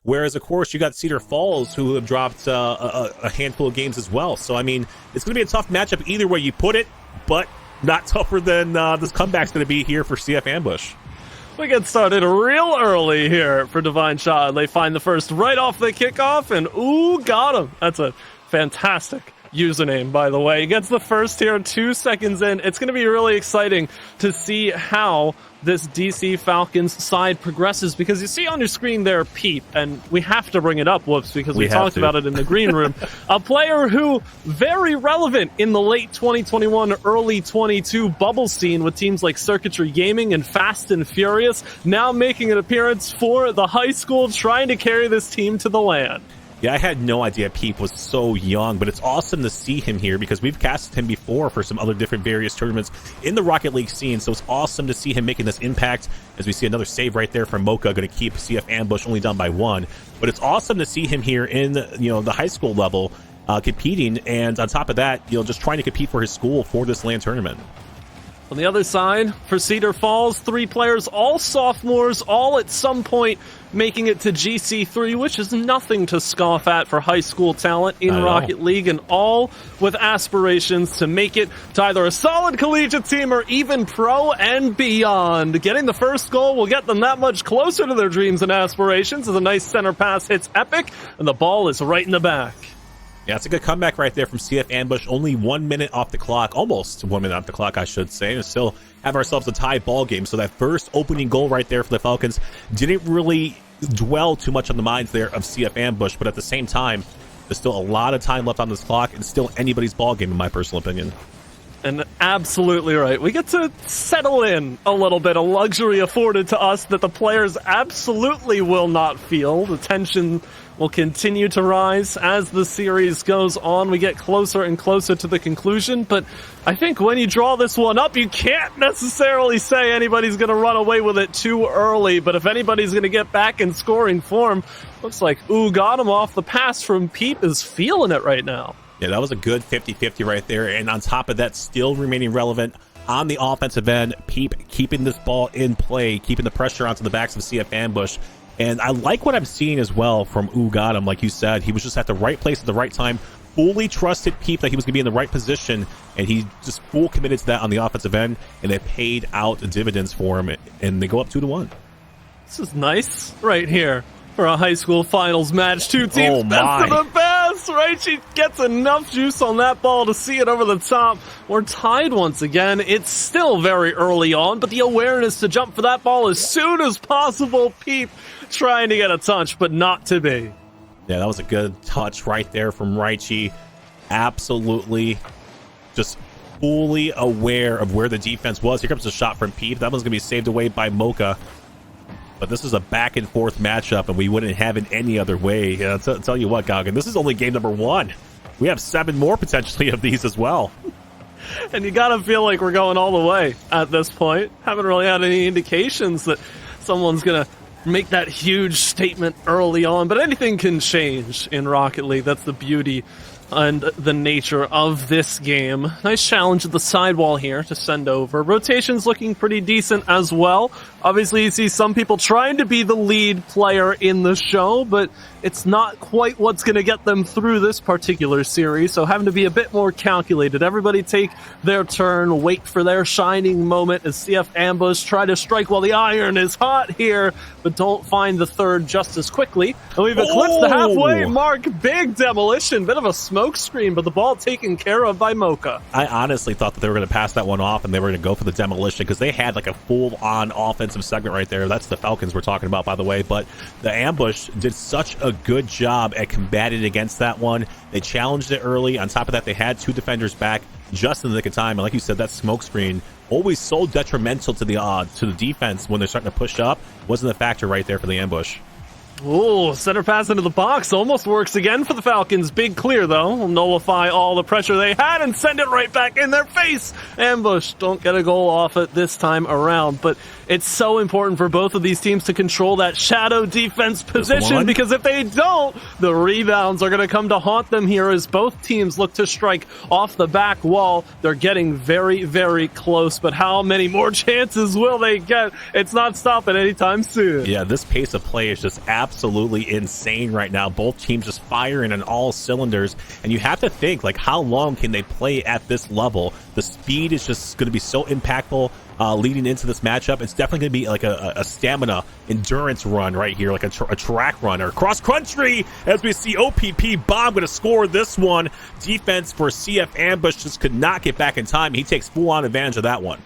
Whereas, of course, you got Cedar Falls, who have dropped a handful of games as well. So, I mean, it's going to be a tough matchup either way you put it, but not tougher than this comeback's going to be here for CF Ambush. We get started real early here for Divine Shot. They find the first right off the kickoff, and ooh, got him. That's a fantastic username, by the way. He gets the first here 2 seconds in. It's going to be really exciting to see how this DC Falcons side progresses, because you see on your screen there Peep, and we have to bring it up, whoops, because we talked about it in the green room. A player who very relevant in the late 2021, early 22 bubble scene with teams like Circuitry Gaming and Fast and Furious, now making an appearance for the high school, trying to carry this team to the LAN. Yeah, I had no idea Peep was so young, but it's awesome to see him here because we've casted him before for some other different various tournaments in the Rocket League scene, so it's awesome to see him making this impact as we see another save right there from Mocha, going to keep CF Ambush only down by 1. But it's awesome to see him here in, the high school level competing, and on top of that, just trying to compete for his school for this LAN tournament. On the other side, for Cedar Falls, 3 players, all sophomores, all at some point making it to GC3, which is nothing to scoff at for high school talent in Rocket League, and all with aspirations to make it to either a solid collegiate team or even pro and beyond. Getting the first goal will get them that much closer to their dreams and aspirations as a nice center pass hits Epic, and the ball is right in the back. Yeah, it's a good comeback right there from CF Ambush. Only 1 minute off the clock, almost 1 minute off the clock, I should say, and still have ourselves a tie ball game. So that first opening goal right there for the Falcons didn't really dwell too much on the minds there of CF Ambush, but at the same time, there's still a lot of time left on this clock, and still anybody's ball game, in my personal opinion. And absolutely right. We get to settle in a little bit, a luxury afforded to us that the players absolutely will not feel. The tension will continue to rise as the series goes on. We get closer and closer to the conclusion, but I think when you draw this one up, you can't necessarily say anybody's going to run away with it too early, but if anybody's going to get back in scoring form, looks like got him off the pass from Peep is feeling it right now. Yeah, that was a good 50-50 right there, and on top of that, still remaining relevant on the offensive end. Peep keeping this ball in play, keeping the pressure onto the backs of CF Ambush. And I like what I'm seeing as well from got him. Like you said, he was just at the right place at the right time, fully trusted Peep that he was going to be in the right position, and he just full committed to that on the offensive end, and they paid out dividends for him, and they go up 2-1. This is nice right here for a high school finals match. 2 teams, best of the best, right? She gets enough juice on that ball to see it over the top. We're tied once again. It's still very early on, but the awareness to jump for that ball as soon as possible. Peep trying to get a touch, but not to be. Yeah, that was a good touch right there from Raichi. Absolutely just fully aware of where the defense was. Here comes a shot from Peep. That one's going to be saved away by Mocha. But this is a back-and-forth matchup, and we wouldn't have it any other way. I'll tell you what, Goggin, this is only game number 1. We have 7 more potentially of these as well. And you gotta feel like we're going all the way at this point. Haven't really had any indications that someone's gonna make that huge statement early on, but anything can change in Rocket League. That's the beauty and the nature of this game. Nice challenge at the sidewall here to send over. Rotation's looking pretty decent as well. Obviously, you see some people trying to be the lead player in the show, but it's not quite what's going to get them through this particular series, so having to be a bit more calculated. Everybody take their turn, wait for their shining moment as CF Ambush try to strike while the iron is hot here, but don't find the third just as quickly. And we've eclipsed the halfway mark. Big demolition, bit of a smoke screen, but the ball taken care of by Mocha. I honestly thought that they were going to pass that one off and they were going to go for the demolition because they had like a full-on offensive segment right there. That's the Falcons we're talking about, by the way, but the Ambush did such a good job at combating against that one. They challenged it early. On top of that, they had 2 defenders back just in the nick of time, and like you said, that smoke screen, always so detrimental to the defense when they're starting to push up, wasn't a factor right there for the Ambush. Ooh, center pass into the box almost works again for the Falcons. Big clear, though. Will nullify all the pressure they had and send it right back in their face. Ambush don't get a goal off it this time around, but it's so important for both of these teams to control that shadow defense position, because if they don't, the rebounds are going to come to haunt them here as both teams look to strike off the back wall. They're getting very, very close, but how many more chances will they get? It's not stopping anytime soon. Yeah, this pace of play is just absolutely absolutely insane right now. Both teams just firing on all cylinders, and you have to think, like, how long can they play at this level? The speed is just going to be so impactful leading into this matchup. It's definitely going to be like a stamina endurance run right here, like a track run or cross country, as we see OPP Bomb going to score this one. Defense for CF Ambush just could not get back in time. He takes full-on advantage of that one.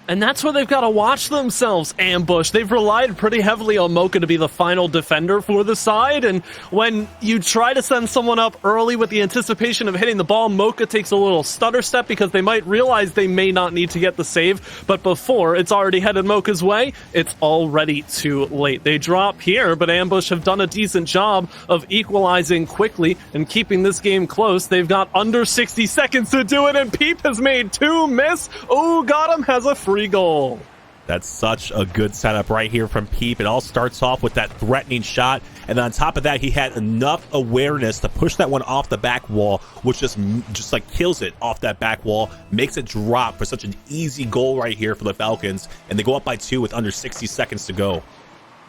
And that's where they've got to watch themselves, Ambush. They've relied pretty heavily on Mocha to be the final defender for the side, and when you try to send someone up early with the anticipation of hitting the ball, Mocha takes a little stutter step because they might realize they may not need to get the save, but before it's already headed Mocha's way, it's already too late. They drop here, but Ambush have done a decent job of equalizing quickly and keeping this game close. They've got under 60 seconds to do it, and Peep has made 2 miss. Oh, got him, has a free goal. That's such a good setup right here from Peep. It all starts off with that threatening shot, and then on top of that, he had enough awareness to push that one off the back wall, which just like kills it off that back wall, makes it drop for such an easy goal right here for the Falcons, and they go up by 2 with under 60 seconds to go.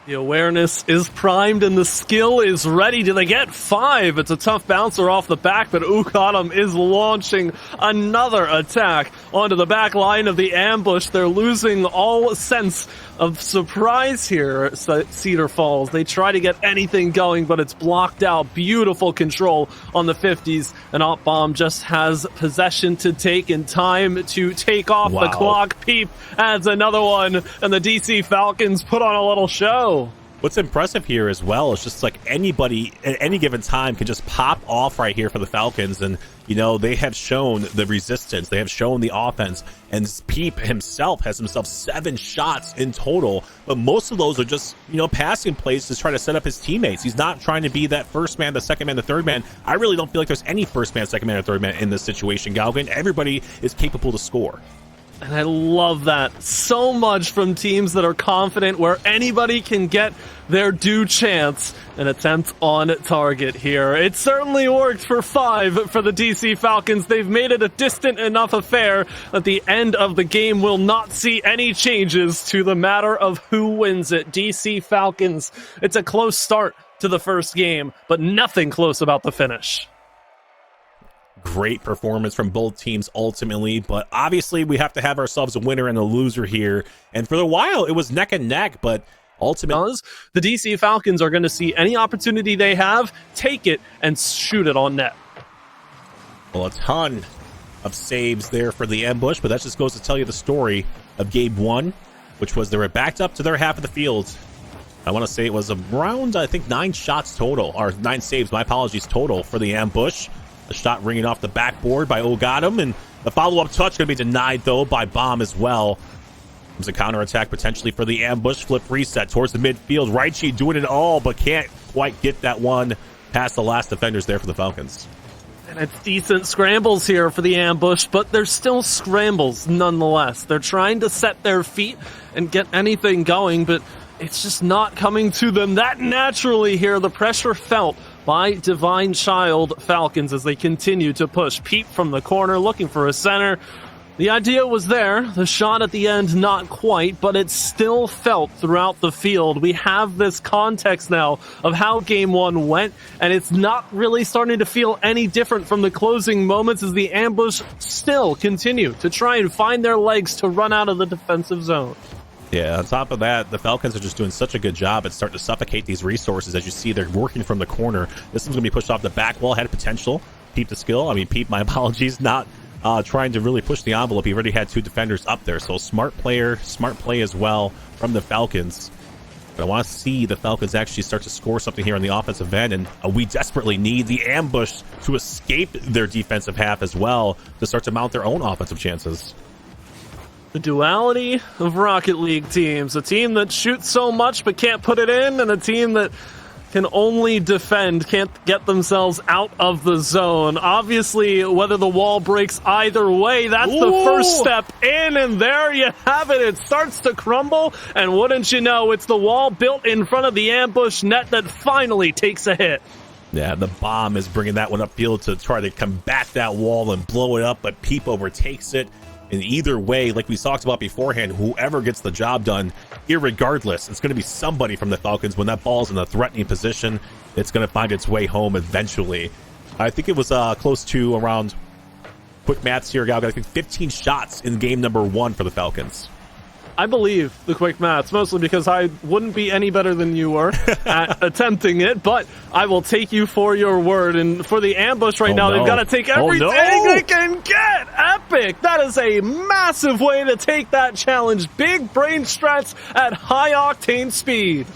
The awareness is primed and the skill is ready. Do they get 5? It's a tough bouncer off the back, but Ukadam is launching another attack onto the back line of the Ambush. They're losing all sense of surprise here at Cedar Falls. They try to get anything going, but it's blocked out. Beautiful control on the 50s. And Op Bomb just has possession to take and time to take off the clock. Peep adds another one, and the DC Falcons put on a little show. What's impressive here as well is just like anybody at any given time can just pop off right here for the Falcons. And, you know, they have shown the resistance. They have shown the offense. And Peep himself has 7 shots in total. But most of those are just, you know, passing plays to try to set up his teammates. He's not trying to be that first man, the second man, the third man. I really don't feel like there's any first man, second man, or third man in this situation, Galgan. Everybody is capable to score. And I love that so much from teams that are confident where anybody can get their due chance and attempt on target here. It certainly worked for 5 for the DC Falcons. They've made it a distant enough affair that the end of the game will not see any changes to the matter of who wins it. DC Falcons, it's a close start to the first game, but nothing close about the finish. Great performance from both teams ultimately, but obviously we have to have ourselves a winner and a loser here. And for a while, it was neck and neck, but ultimately the DC Falcons are going to see any opportunity they have, take it, and shoot it on net. Well, a ton of saves there for the Ambush, but that just goes to tell you the story of game 1, which was they were backed up to their half of the field. I want to say it was around, I think, 9 shots total, or 9 saves, my apologies, total for the Ambush. The shot ringing off the backboard by Ogadam, and the follow-up touch going to be denied, though, by Bomb as well. There's a counterattack potentially for the Ambush. Flip reset towards the midfield. Raichi doing it all, but can't quite get that one past the last defenders there for the Falcons. And it's decent scrambles here for the Ambush, but they're still scrambles nonetheless. They're trying to set their feet and get anything going, but it's just not coming to them that naturally here. The pressure felt by Divine Child Falcons as they continue to push. Peep from the corner looking for a center. The idea was there. The shot at the end, not quite, but it still felt throughout the field. We have this context now of how game 1 went, and it's not really starting to feel any different from the closing moments as the Ambush still continue to try and find their legs to run out of the defensive zone. Yeah, on top of that, the Falcons are just doing such a good job at starting to suffocate these resources. As you see, they're working from the corner. This one's going to be pushed off the back wall. Had potential. Peep the skill. I mean, Peep, my apologies, not trying to really push the envelope. He already had 2 defenders up there. So smart player, smart play as well from the Falcons. But I want to see the Falcons actually start to score something here on the offensive end. And we desperately need the Ambush to escape their defensive half as well to start to mount their own offensive chances. The duality of Rocket League teams. A team that shoots so much but can't put it in, and a team that can only defend, can't get themselves out of the zone. Obviously, whether the wall breaks either way, that's the first step in, and there you have it. It starts to crumble, and wouldn't you know, it's the wall built in front of the Ambush net that finally takes a hit. Yeah, the Bomb is bringing that one upfield to try to combat that wall and blow it up, but Peep overtakes it. And either way, like we talked about beforehand, whoever gets the job done irregardless, it's going to be somebody from the Falcons. When that ball's in a threatening position, it's going to find its way home eventually. I think it was close to around, quick maths here, Gal, I think 15 shots in game number 1 for the Falcons. I believe the quick maths, mostly because I wouldn't be any better than you were at attempting it, but I will take you for your word. And for the ambush right now, they've got to take everything they can get. Epic! That is a massive way to take that challenge. Big brain strats at high octane speed.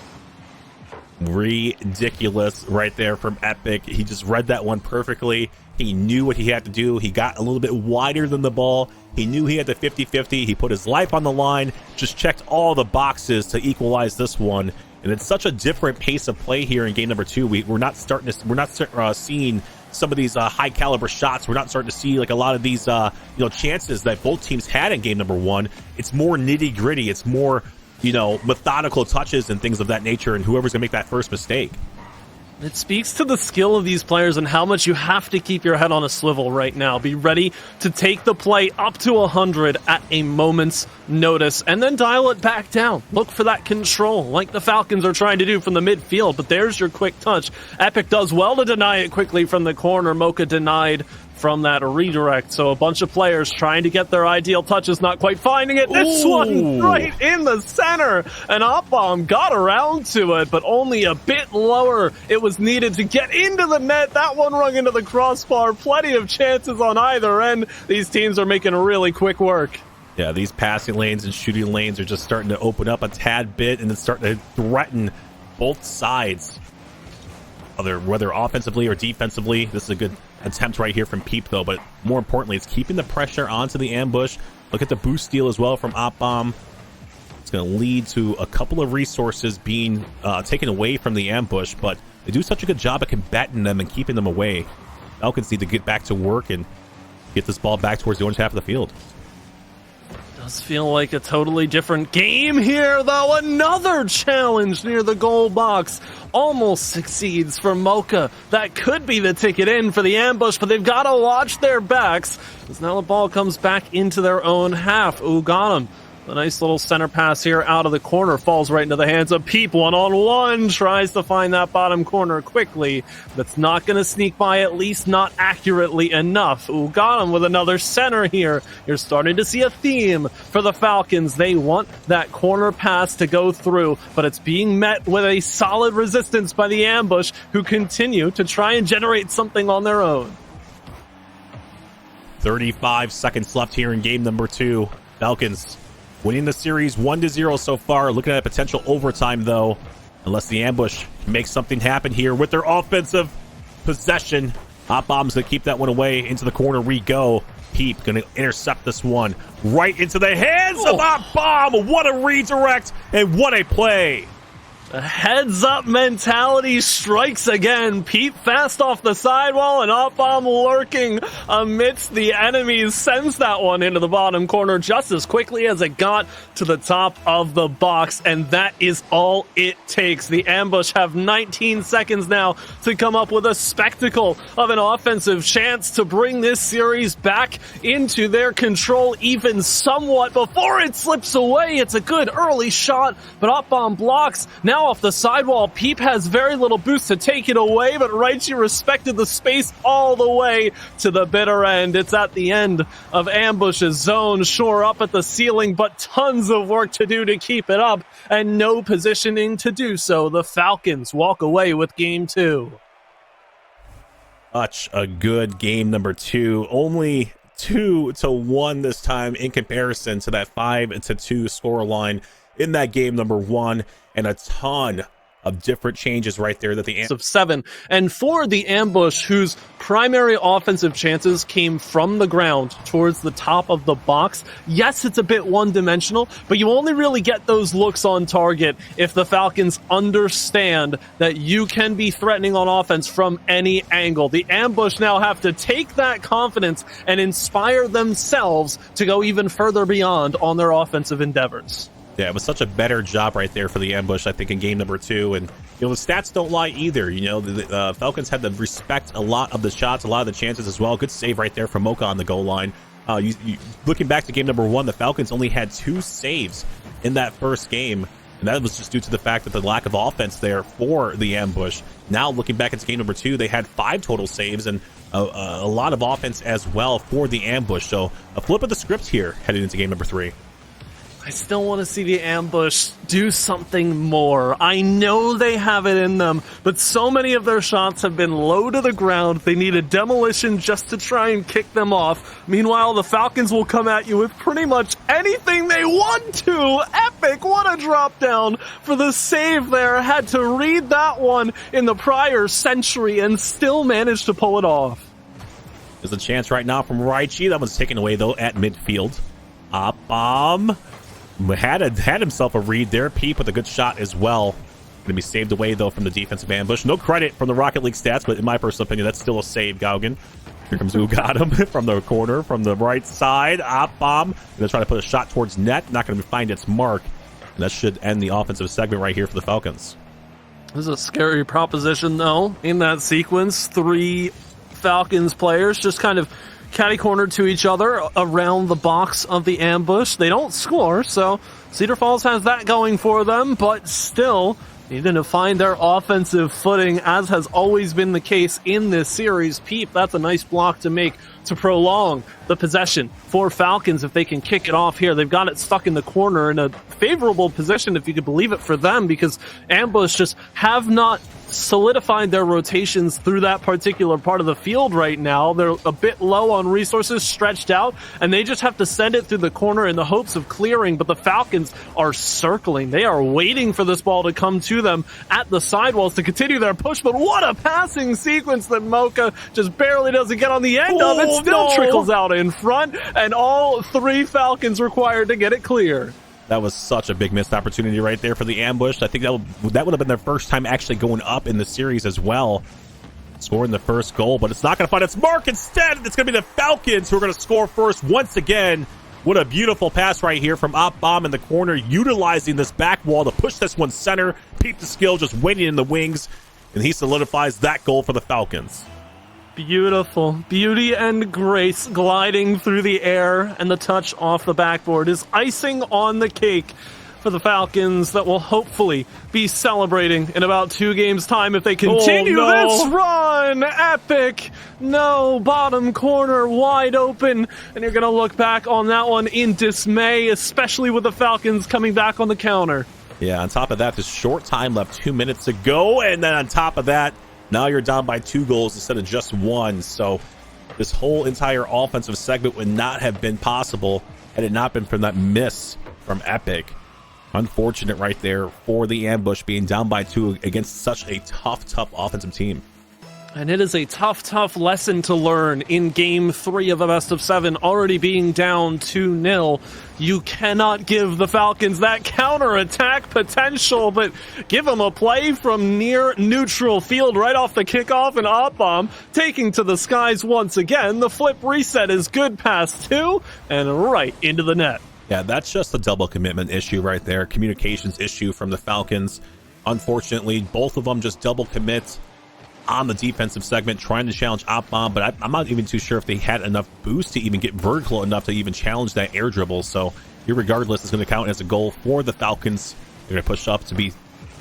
Ridiculous right there from Epic. He just read that one perfectly. He knew what he had to do. He got a little bit wider than the ball. He knew he had the 50-50. He put his life on the line, just checked all the boxes to equalize this one. And it's such a different pace of play here in game number 2. We're not seeing some of these high caliber shots. We're not starting to see like a lot of these chances that both teams had in game number 1. It's more nitty gritty. It's more methodical touches and things of that nature. And whoever's gonna make that first mistake. It speaks to the skill of these players and how much you have to keep your head on a swivel right now. Be ready to take the play up to 100 at a moment's notice and then dial it back down. Look for that control like the Falcons are trying to do from the midfield, but there's your quick touch. Epic does well to deny it quickly from the corner. Mocha denied from that redirect. So a bunch of players trying to get their ideal touches, not quite finding it. This one right in the center. And Opbomb got around to it, but only a bit lower. It was needed to get into the net. That one rung into the crossbar. Plenty of chances on either end. These teams are making really quick work. Yeah, these passing lanes and shooting lanes are just starting to open up a tad bit, and it's starting to threaten both sides. Whether offensively or defensively. This is a good attempt right here from Peep, though, but more importantly, it's keeping the pressure onto the ambush. Look at the boost steal as well from Opbomb. It's going to lead to a couple of resources being taken away from the ambush, but they do such a good job at combating them and keeping them away. Falcons need to get back to work and get this ball back towards the orange half of the field. Does feel like a totally different game here, though. Another challenge near the goal box. Almost succeeds for Mocha. That could be the ticket in for the ambush, but they've got to watch their backs, as now the ball comes back into their own half. Ooh, got him. A nice little center pass here out of the corner. Falls right into the hands of Peep. 1-on-1. Tries to find that bottom corner quickly. That's not going to sneak by, at least not accurately enough. Ooh, got him with another center here. You're starting to see a theme for the Falcons. They want that corner pass to go through, but it's being met with a solid resistance by the ambush, who continue to try and generate something on their own. 35 seconds left here in game number 2. Falcons winning the series 1-0 so far. Looking at a potential overtime, though, unless the ambush can make something happen here with their offensive possession. Opbomb's going to keep that one away. Into the corner we go. Peep going to intercept this one right into the hands of Opbomb. What a redirect and what a play. A heads-up mentality strikes again. Peep fast off the sidewall, and Opbomb lurking amidst the enemies sends that one into the bottom corner just as quickly as it got to the top of the box, and that is all it takes. The ambush have 19 seconds now to come up with a spectacle of an offensive chance to bring this series back into their control even somewhat before it slips away. It's a good early shot, but Opbomb blocks. Now off the sidewall, Peep has very little boost to take it away, but Raichi respected the space all the way to the bitter end. It's at the end of Ambush's zone, sure up at the ceiling, but tons of work to do to keep it up, and no positioning to do so. The Falcons walk away with game 2. Such a good game number 2. Only 2-1 this time in comparison to that 5-2 scoreline in that game number 1, and a ton of different changes right there that the of 7. And for the ambush, whose primary offensive chances came from the ground towards the top of the box, yes, it's a bit one-dimensional, but you only really get those looks on target if the Falcons understand that you can be threatening on offense from any angle. The ambush now have to take that confidence and inspire themselves to go even further beyond on their offensive endeavors. Yeah, it was such a better job right there for the ambush, I think, in game number 2. And, the stats don't lie either. The Falcons had to respect a lot of the shots, a lot of the chances as well. Good save right there from Mocha on the goal line. Looking back to game number 1, the Falcons only had 2 saves in that first game. And that was just due to the fact that the lack of offense there for the ambush. Now, looking back into game number 2, they had 5 total saves and a lot of offense as well for the ambush. So a flip of the script here heading into game number 3. I still want to see the ambush do something more. I know they have it in them, but so many of their shots have been low to the ground. They need a demolition just to try and kick them off. Meanwhile, the Falcons will come at you with pretty much anything they want to. Epic, what a drop down for the save there. Had to read that one in the prior century and still managed to pull it off. There's a chance right now from Raichi. That one's taken away, though, at midfield. Up bomb. Had himself a read there. Peep with a good shot as well. Going to be saved away, though, from the defensive ambush. No credit from the Rocket League stats, but in my personal opinion, that's still a save, Gaugen. Here comes Ugadam from the corner, from the right side. Op bomb. Going to try to put a shot towards net. Not going to find its mark. And that should end the offensive segment right here for the Falcons. This is a scary proposition, though. In that sequence, 3 Falcons players just kind of catty-cornered to each other around the box of the ambush. They don't score, so Cedar Falls has that going for them, but still needing to find their offensive footing, as has always been the case in this series. Peep, that's a nice block to make to prolong the possession for Falcons if they can kick it off here. They've got it stuck in the corner in a favorable position, if you could believe it, for them, because Ambush just have not solidified their rotations through that particular part of the field right now. They're a bit low on resources, stretched out, and they just have to send it through the corner in the hopes of clearing, but the Falcons are circling. They are waiting for this ball to come to them at the sidewalls to continue their push, but what a passing sequence that Mocha just barely doesn't get on the end of it. Still trickles out in front, and all 3 Falcons required to get it clear. That was such a big missed opportunity right there for the ambush. I think that would have been their first time actually going up in the series as well, scoring the first goal, but it's not going to find its mark. Instead, it's going to be the Falcons who are going to score first once again. What a beautiful pass right here from Op Bomb in the corner, utilizing this back wall to push this one center. Peep the skill, just waiting in the wings, and he solidifies that goal for the Falcons. Beautiful. Beauty and grace gliding through the air, and the touch off the backboard is icing on the cake for the Falcons that will hopefully be celebrating in about 2 games' time if they continue this run. Epic. No, bottom corner wide open, and you're going to look back on that one in dismay, especially with the Falcons coming back on the counter. Yeah, on top of that, there's short time left, 2 minutes to go, and then on top of that, now you're down by 2 goals instead of just 1. So this whole entire offensive segment would not have been possible had it not been for that miss from Epic. Unfortunate right there for the ambush, being down by 2 against such a tough offensive team. And it is a tough lesson to learn in Game 3 of a best-of-7, already being down 2-0. You cannot give the Falcons that counter-attack potential, but give them a play from near neutral field right off the kickoff, and Op Bomb taking to the skies once again. The flip reset is good past 2, and right into the net. Yeah, that's just a double commitment issue right there. Communications issue from the Falcons. Unfortunately, both of them just double commit on the defensive segment, trying to challenge Op Bomb, but I'm not even too sure if they had enough boost to even get vertical enough to even challenge that air dribble. So irregardless, it's going to count as a goal for the Falcons. They're going to push up to be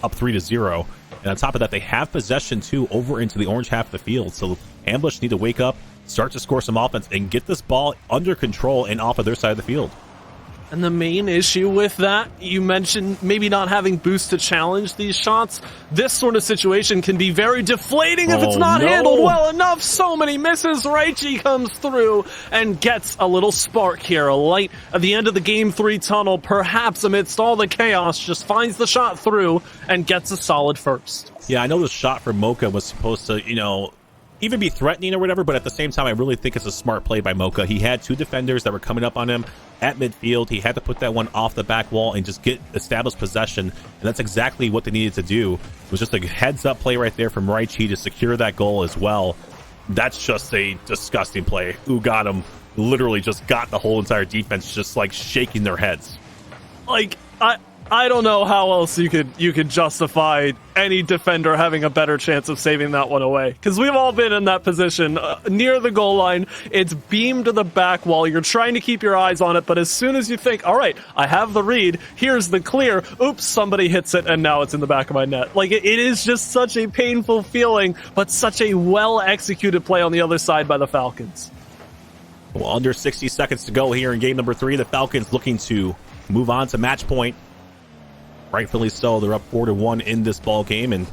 up 3-0. And on top of that, they have possession too over into the orange half of the field. So Ambush need to wake up, start to score some offense, and get this ball under control and off of their side of the field. And the main issue with that, you mentioned maybe not having boost to challenge these shots. This sort of situation can be very deflating if it's not handled well enough. So many misses. Raichi comes through and gets a little spark here. A light at the end of the Game 3 tunnel, perhaps amidst all the chaos, just finds the shot through and gets a solid first. Yeah, I know the shot from Mocha was supposed to, even be threatening or whatever, but at the same time, I really think it's a smart play by Mocha. He had 2 defenders that were coming up on him at midfield. He had to put that one off the back wall and just get established possession, and that's exactly what they needed to do. It was just a heads-up play right there from Raichi to secure that goal as well. That's just a disgusting play. Ugadam literally just got the whole entire defense just, shaking their heads. I don't know how else you could justify any defender having a better chance of saving that one away, because we've all been in that position near the goal line. It's beamed to the back wall. You're trying to keep your eyes on it, but as soon as you think, all right, I have the read, here's the clear, oops, somebody hits it, and now it's in the back of my net. Like, it is just such a painful feeling, but such a well-executed play on the other side by the Falcons. Well, under 60 seconds to go here in game number 3. The Falcons looking to move on to match point. Rightfully so. They're up 4-1 in this ball game, and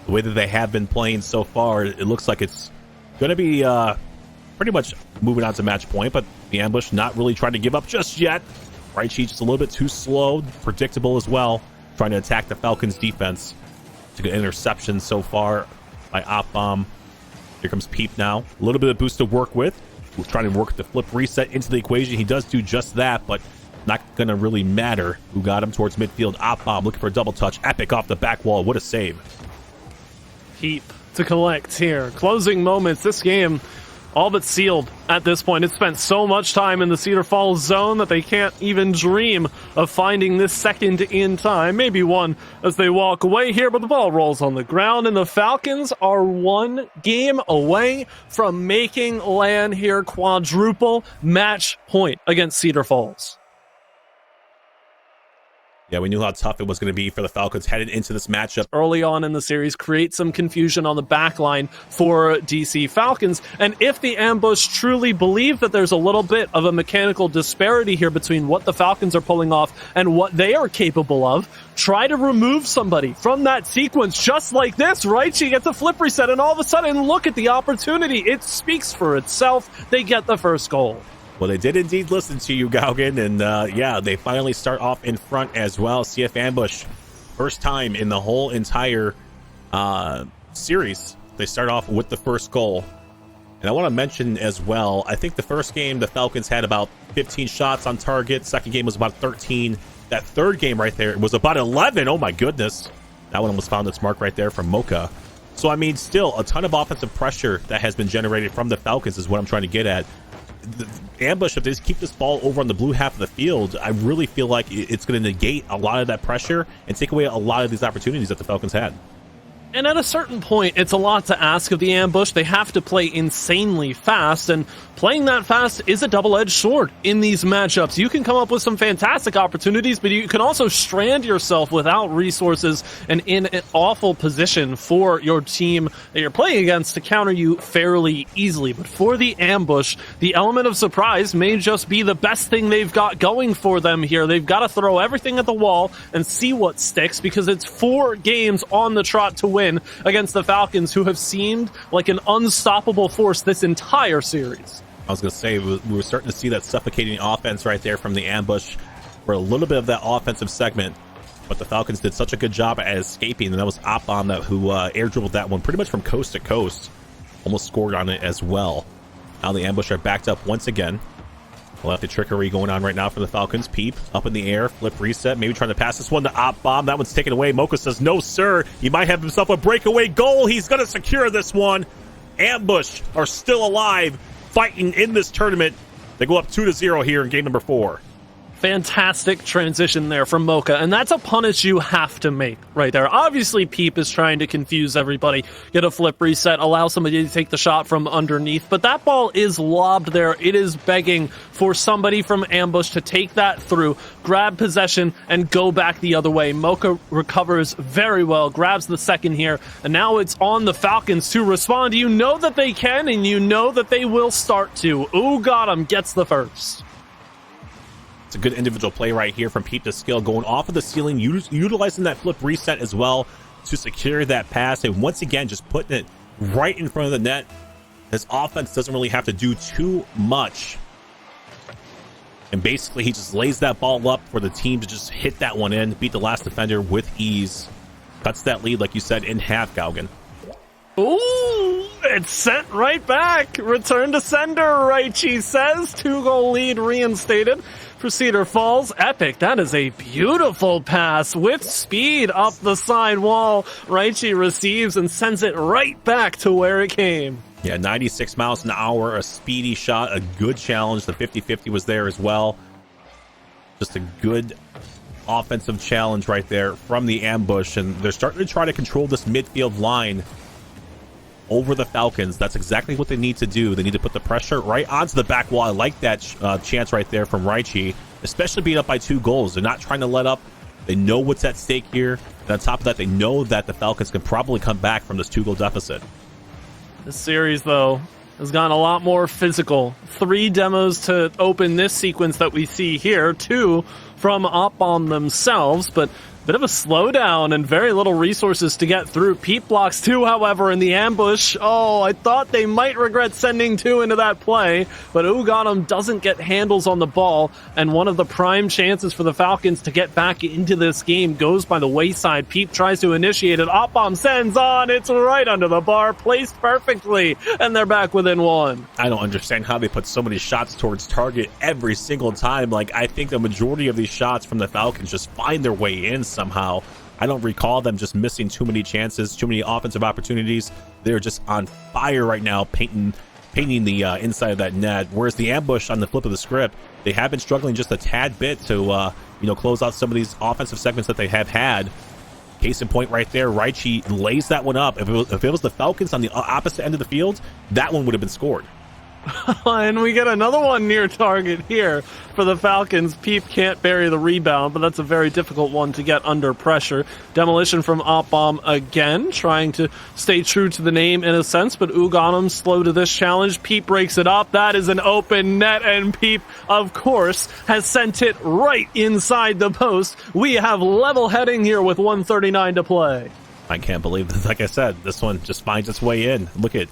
the way that they have been playing so far, it looks like it's going to be pretty much moving on to match point. But the Ambush not really trying to give up just yet. Raichi just a little bit too slow, predictable as well, trying to attack the Falcons defense. Took an interception so far by Opbomb. Here comes Peep now. A little bit of boost to work with. We're trying to work the flip reset into the equation. He does do just that, but not going to really matter who got him towards midfield. Opbomb looking for a double touch. Epic off the back wall. What a save. Peep to collect here. Closing moments. This game all but sealed at this point. It's spent so much time in the Cedar Falls zone that they can't even dream of finding this second in time. Maybe one as they walk away here, but the ball rolls on the ground, and the Falcons are one game away from making land here. Quadruple match point against Cedar Falls. Yeah, we knew how tough it was going to be for the Falcons headed into this matchup. Early on in the series, create some confusion on the back line for DC Falcons. And if the Ambush truly believe that there's a little bit of a mechanical disparity here between what the Falcons are pulling off and what they are capable of, try to remove somebody from that sequence just like this, right? She gets a flip reset, and all of a sudden, look at the opportunity. It speaks for itself. They get the first goal. Well, they did indeed listen to you, Gaugen, and yeah, they finally start off in front as well. CF Ambush, first time in the whole entire series, they start off with the first goal. And I want to mention as well, I think the first game, the Falcons had about 15 shots on target. Second game was about 13. That third game right there was about 11. Oh, my goodness. That one almost found its mark right there from Mocha. So, I mean, still a ton of offensive pressure that has been generated from the Falcons is what I'm trying to get at. The Ambush, if they just keep this ball over on the blue half of the field, I really feel like it's going to negate a lot of that pressure and take away a lot of these opportunities that the Falcons had. And at a certain point, it's a lot to ask of the Ambush. They have to play insanely fast, and playing that fast is a double-edged sword in these matchups. You can come up with some fantastic opportunities, but you can also strand yourself without resources and in an awful position for your team that you're playing against to counter you fairly easily. But for the Ambush, the element of surprise may just be the best thing they've got going for them here. They've got to throw everything at the wall and see what sticks, because it's 4 games on the trot to win against the Falcons, who have seemed like an unstoppable force this entire series. I was going to say, we were starting to see that suffocating offense right there from the Ambush for a little bit of that offensive segment, but the Falcons did such a good job at escaping, and that was Opbomb who air dribbled that one pretty much from coast to coast, almost scored on it as well. Now the Ambush are backed up once again. We'll have the trickery going on right now for the Falcons. Peep up in the air, flip reset, maybe trying to pass this one to Opbomb. That one's taken away. Mocha says, no, sir. He might have himself a breakaway goal. He's going to secure this one. Ambush are still alive, fighting in this tournament. They go up 2-0 here in game number 4. Fantastic transition there from Mocha, and that's a punish you have to make right there. Obviously, Peep is trying to confuse everybody, get a flip reset, allow somebody to take the shot from underneath, but that ball is lobbed there. It is begging for somebody from Ambush to take that through, grab possession, and go back the other way. Mocha recovers very well, grabs the second here, and now it's on the Falcons to respond. You know that they can, and you know that they will start to. Ooh, got him, gets the first. It's a good individual play right here from Peep to Skill, going off of the ceiling, utilizing that flip reset as well to secure that pass, and once again just putting it right in front of the net. His offense doesn't really have to do too much, and basically he just lays that ball up for the team to just hit that one in, beat the last defender with ease, cuts that lead, like you said, in half. Gaugen. Ooh, it's sent right back. Return to sender, Raichi says. 2-goal lead reinstated for Cedar Falls. Epic. That is a beautiful pass with speed up the side wall. Raichi receives and sends it right back to where it came. Yeah, 96 miles an hour, a speedy shot, a good challenge. The 50-50 was there as well. Just a good offensive challenge right there from the ambush, and they're starting to try to control this midfield line over the Falcons. That's exactly what they need to do. They need to put the pressure right onto the back wall. I like that chance right there from Raichi, especially being up by 2 goals. They're not trying to let up. They know what's at stake here. And on top of that, they know that the Falcons can probably come back from this 2-goal deficit. This series, though, has gotten a lot more physical. 3 demos to open this sequence that we see here, 2 from Opbomb themselves, but bit of a slowdown and very little resources to get through. Pete blocks 2, however, in the ambush. Oh, I thought they might regret sending 2 into that play, but Uganum doesn't get handles on the ball, and one of the prime chances for the Falcons to get back into this game goes by the wayside. Pete tries to initiate it. Opbomb sends on. It's right under the bar, placed perfectly, and they're back within 1. I don't understand how they put so many shots towards target every single time. Like, I think the majority of these shots from the Falcons just find their way in somehow. I don't recall them just missing too many chances, too many offensive opportunities. They're just on fire right now, painting the inside of that net. Whereas the ambush, on the flip of the script, they have been struggling just a tad bit to close out some of these offensive segments that they have had. Case in point right there, Raichi lays that one up. If it was the Falcons on the opposite end of the field, that one would have been scored. And we get another one near target here for the Falcons. Peep can't bury the rebound, but that's a very difficult one to get under pressure. Demolition from Opbomb again, trying to stay true to the name in a sense, but Uganum slow to this challenge. Peep breaks it up. That is an open net, and Peep, of course, has sent it right inside the post. We have level heading here with 1:39 to play. I can't believe this. Like I said, this one just finds its way in. Look at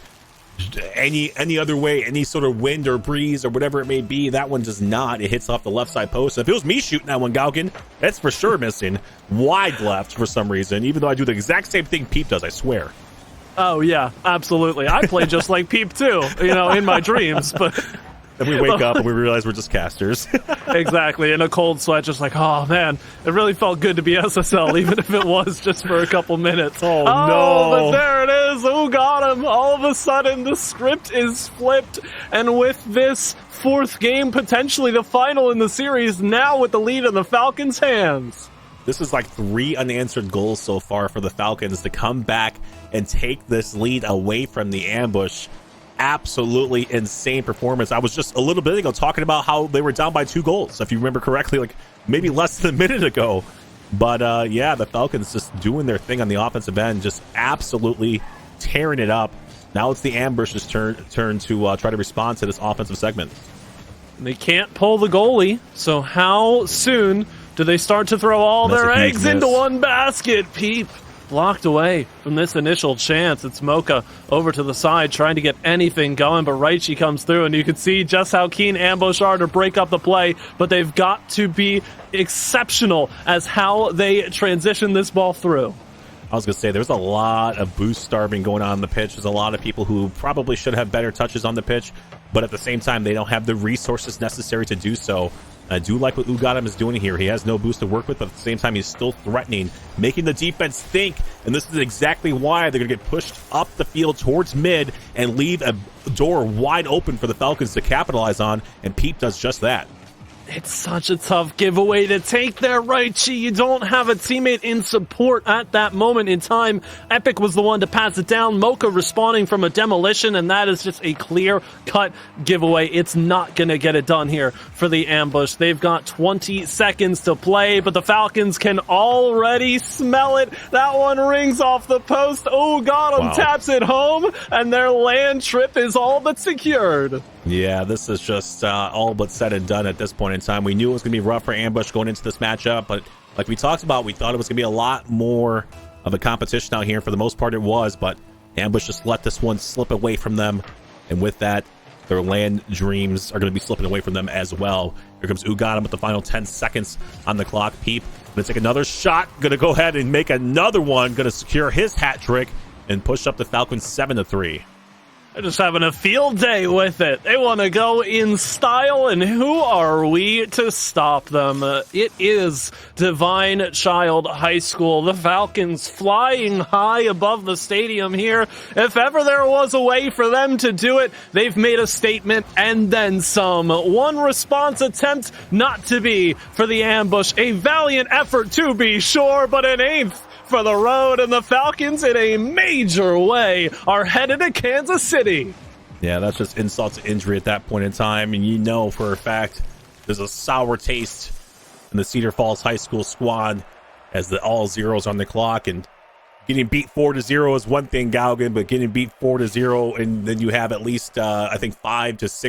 any other way, any sort of wind or breeze or whatever it may be, that one does not. It hits off the left side post. If it was me shooting that one, Gaukin, that's for sure missing wide left for some reason, even though I do the exact same thing Peep does, I swear. Oh yeah, absolutely. I play just like Peep too, in my dreams, but and we wake up and we realize we're just casters. Exactly, in a cold sweat, just like, oh man, it really felt good to be SSL, even if it was just for a couple minutes. Oh no. But there it is, who got him? All of a sudden, the script is flipped, and with this 4th game, potentially the final in the series, now with the lead in the Falcons' hands. This is like 3 unanswered goals so far for the Falcons to come back and take this lead away from the ambush. Absolutely insane performance. I was just a little bit ago talking about how they were down by 2 goals, if you remember correctly, like maybe less than a minute ago. But yeah, the Falcons just doing their thing on the offensive end, just absolutely tearing it up. Now it's the ambush's turn to try to respond to this offensive segment. They can't pull the goalie, so how soon do they start to throw all their eggs into one basket? Peep blocked away from this initial chance. It's Mocha over to the side trying to get anything going, but Raichi comes through, and you can see just how keen Ambush are to break up the play, but they've got to be exceptional as how they transition this ball through. I was going to say, there's a lot of boost starving going on the pitch. There's a lot of people who probably should have better touches on the pitch, but at the same time, they don't have the resources necessary to do so. I do like what Ugadam is doing here. He has no boost to work with, but at the same time, he's still threatening, making the defense think, and this is exactly why they're going to get pushed up the field towards mid and leave a door wide open for the Falcons to capitalize on, and Pete does just that. It's such a tough giveaway to take there, Raichi. You don't have a teammate in support at that moment in time. Epic was the one to pass it down. Mocha responding from a demolition, and that is just a clear-cut giveaway. It's not going to get it done here for the ambush. They've got 20 seconds to play, but the Falcons can already smell it. That one rings off the post. Oh, got him. Wow. Taps it home, and their land trip is all but secured. Yeah, this is just all but said and done at this point in time. We knew it was going to be rough for Ambush going into this matchup, but like we talked about, we thought it was going to be a lot more of a competition out here. For the most part, it was, but Ambush just let this one slip away from them, and with that, their land dreams are going to be slipping away from them as well. Here comes Ugadam with the final 10 seconds on the clock. Peep going to take another shot, going to go ahead and make another one, going to secure his hat trick and push up the Falcons 7-3. They're just having a field day with it. They want to go in style, and who are we to stop them? It is Divine Child High School. The Falcons flying high above the stadium here. If ever there was a way for them to do it, they've made a statement and then some. One response attempt not to be for the ambush. A valiant effort to be sure, but an eighth for the road, and the Falcons in a major way are headed to Kansas City. Yeah, that's just insult to injury at that point in time, and you know for a fact there's a sour taste in the Cedar Falls High School squad as the all zeros on the clock, and getting beat 4-0 is one thing, Gauguin, but getting beat 4-0 and then you have at least I think 5 to 6